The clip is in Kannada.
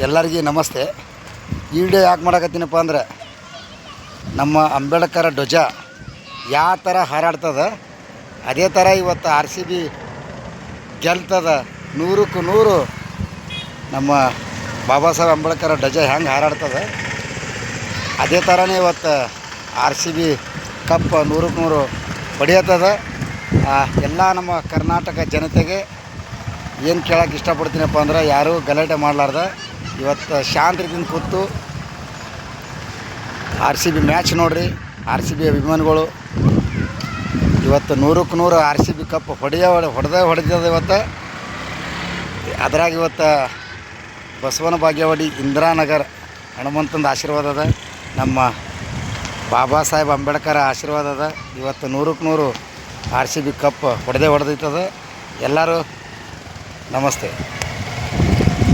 ಎಲ್ಲರಿಗೂ ನಮಸ್ತೆ. ಈ ವಿಡಿಯೋ ಯಾಕೆ ಮಾಡಕತ್ತೀನಪ್ಪ ಅಂದ್ರೆ ನಮ್ಮ ಅಂಬೇಡ್ಕರ್ ಧ್ವಜ ಯಾವ ಥರ ಹಾರಾಡ್ತದ ಅದೇ ಥರ ಇವತ್ತು RCB ಗೆಲ್ತದ. 100ಕ್ಕೆ 100 ನಮ್ಮ ಬಾಬಾ ಸಾಹೇಬ್ ಅಂಬೇಡ್ಕರ್ ಧ್ವಜ ಹೆಂಗೆ ಹಾರಾಡ್ತದೆ ಅದೇ ಥರನೇ ಇವತ್ತು RCB ಕಪ್ 100ಕ್ಕೆ 100 ಹೊಡೆಯತ್ತದ. ಎಲ್ಲ ನಮ್ಮ ಕರ್ನಾಟಕ ಜನತೆಗೆ ಏನು ಕೇಳೋಕೆ ಇಷ್ಟಪಡ್ತೀನಪ್ಪ ಅಂದ್ರೆ ಯಾರೂ ಗಲಾಟೆ ಮಾಡಲಾರ್ದ ಇವತ್ತು ಶಾಂತ ರೀತಿಯಿಂದ ಕೂತು RCB ಮ್ಯಾಚ್ ನೋಡ್ರಿ. RCB ಅಭಿಮಾನಿಗಳು ಇವತ್ತು 100ಕ್ಕೆ 100 RCB ಕಪ್ ಹೊಡೆದದ ಇವತ್ತು. ಅದ್ರಾಗ ಇವತ್ತು ಬಸವನ ಬಾಗೇವಾಡಿ ಇಂದಿರಾನಗರ ಹನುಮಂತಂದು ಆಶೀರ್ವಾದ ಅದ, ನಮ್ಮ ಬಾಬಾ ಸಾಹೇಬ್ ಅಂಬೇಡ್ಕರ್ ಆಶೀರ್ವಾದ ಅದ. ಇವತ್ತು 100ಕ್ಕೆ 100 RCB ಕಪ್ ಹೊಡೆದೈತದ. ಎಲ್ಲರೂ ನಮಸ್ತೆ.